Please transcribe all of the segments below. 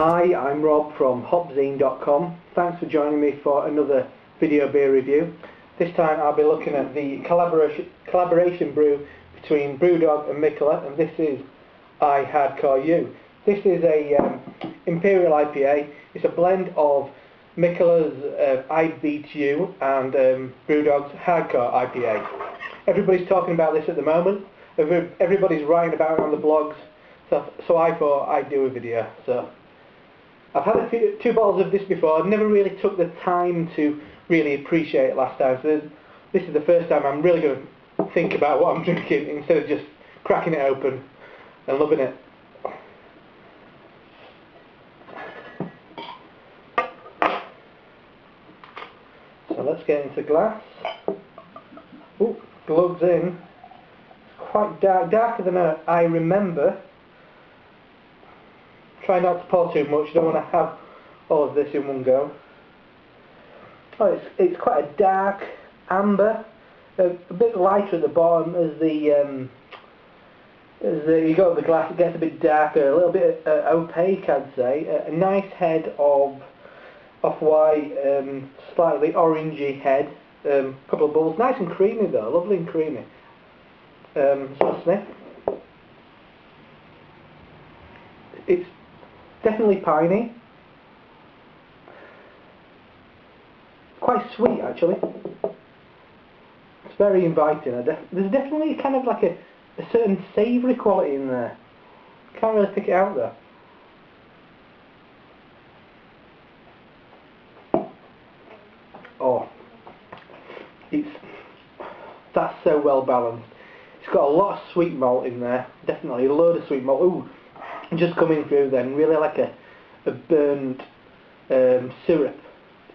Hi, I'm Rob from hopzine.com. Thanks for joining me for another video beer review. This time I'll be looking at the collaboration brew between Brewdog and Mikkeller, and this is I Hardcore You. This is a Imperial IPA. It's a blend of Mikkeller's I Beat You and Brewdog's Hardcore IPA. Everybody's talking about this at the moment. Everybody's writing about it on the blogs. So I thought I'd do a video. So I've had two bottles of this before. I never really took the time to really appreciate it last time. So this is the first time I'm really going to think about what I'm drinking instead of just cracking it open and loving it. So let's get into glass. Ooh, gloves in. It's quite dark, darker than I remember. Try not to pour too much, don't want to have all of this in one go. Oh, it's quite a dark amber, a bit lighter at the bottom as you go to the glass. It gets a bit darker, a little bit opaque, I'd say. A nice head of off-white, slightly orangey head. Couple of bubbles, nice and creamy though, lovely and creamy. So a sniff. It's definitely piney. Quite sweet actually. It's very inviting. There's definitely kind of like a certain savoury quality in there. Can't really pick it out though. Oh, that's so well balanced. It's got a lot of sweet malt in there. Definitely a load of sweet malt. Ooh. Just coming through then, really like a burnt syrup.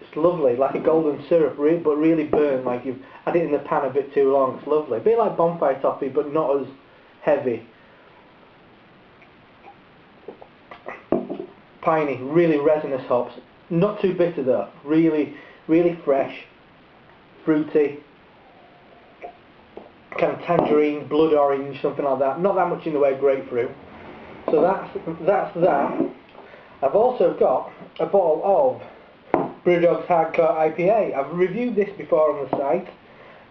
It's lovely, like a golden syrup, but really burnt, like you've had it in the pan a bit too long. It's lovely. A bit like bonfire toffee, but not as heavy. Piney, really resinous hops. Not too bitter though. Really, really fresh, fruity. Kind of tangerine, blood orange, something like that. Not that much in the way of grapefruit. So that's that. I've also got a bottle of Brewdog's Hardcore IPA. I've reviewed this before on the site,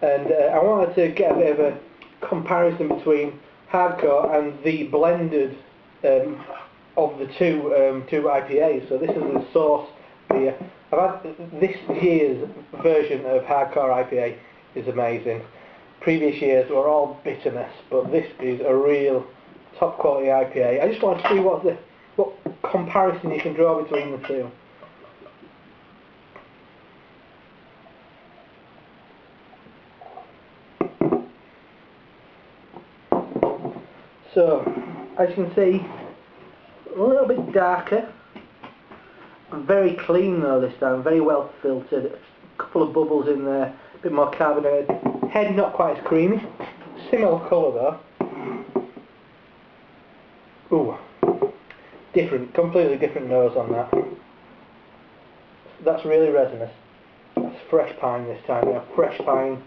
and I wanted to get a bit of a comparison between Hardcore and the blended of the two IPAs. So this is the source beer. I've had this year's version of Hardcore IPA is amazing. Previous years were all bitterness, but this is a real top quality IPA. I just want to see what comparison you can draw between the two. So, as you can see, a little bit darker. Very clean though this time, very well filtered. A couple of bubbles in there, a bit more carbonated. Head not quite as creamy. Similar colour though. Ooh, different, completely different nose on that. That's really resinous. That's fresh pine this time, yeah, fresh pine.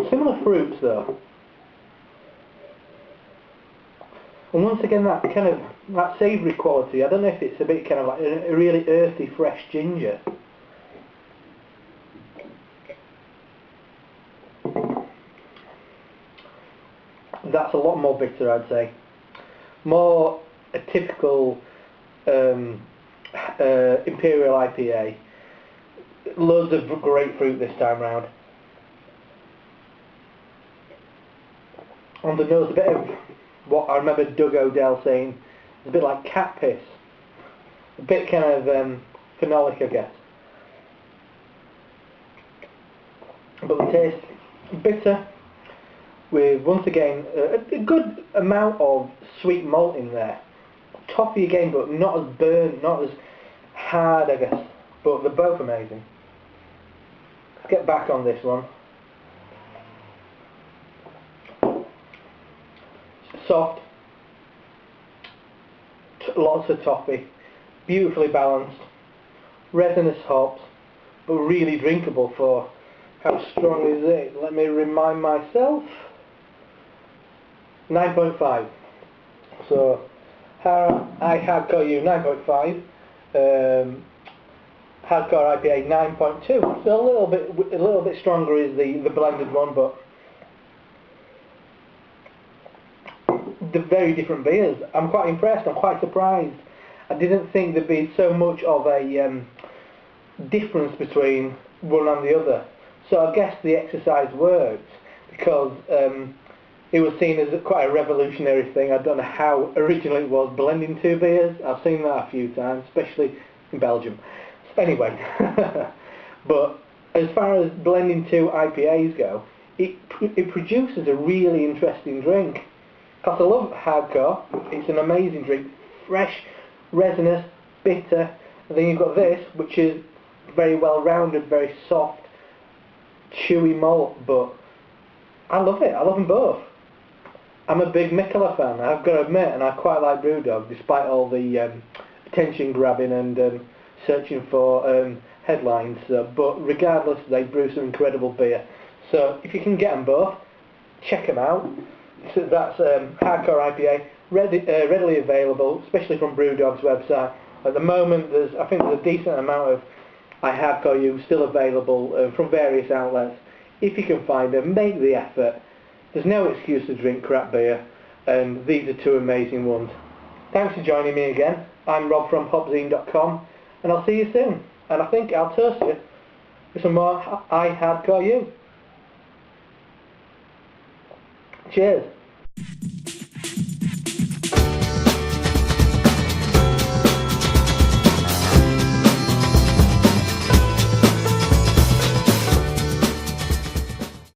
Similar fruits though. And once again that savoury quality, I don't know if it's a bit kind of like a really earthy, fresh ginger. That's a lot more bitter, I'd say. More a typical Imperial IPA. Loads of grapefruit this time round. On the nose, a bit of what I remember Doug Odell saying, it's a bit like cat piss. A bit kind of phenolic, I guess. But the taste, bitter, with once again a good amount of sweet malt in there. Toffee again, but not as burnt, not as hard, I guess. But they're both amazing. Let's get back on this one. Soft, lots of toffee, beautifully balanced, resinous hops, but really drinkable for how strong is it? Let me remind myself. 9.5. So I Hardcore You 9.5, Hardcore IPA 9.2. So a little bit stronger is the blended one, but they're very different beers. I'm quite impressed. I'm quite surprised. I didn't think there'd be so much of a difference between one and the other. So I guess the exercise worked, because it was seen as quite a revolutionary thing. I don't know how original it was, blending two beers. I've seen that a few times, especially in Belgium. Anyway, but as far as blending two IPAs go, it produces a really interesting drink. Because I love Hardcore. It's an amazing drink, fresh, resinous, bitter, and then you've got this, which is very well rounded, very soft, chewy malt, but I love it. I love them both. I'm a big Mikkeller fan, I've got to admit, and I quite like Brewdog, despite all the attention grabbing and searching for headlines. But regardless, they brew some incredible beer. So if you can get them both, check them out. So that's Hardcore IPA, readily available, especially from Brewdog's website. At the moment, I think there's a decent amount of I Hardcore You still available from various outlets. If you can find them, make the effort. There's no excuse to drink crap beer, and these are two amazing ones. Thanks for joining me again. I'm Rob from hopzine.com, and I'll see you soon. And I think I'll toast you with some more I Hardcore You. Cheers.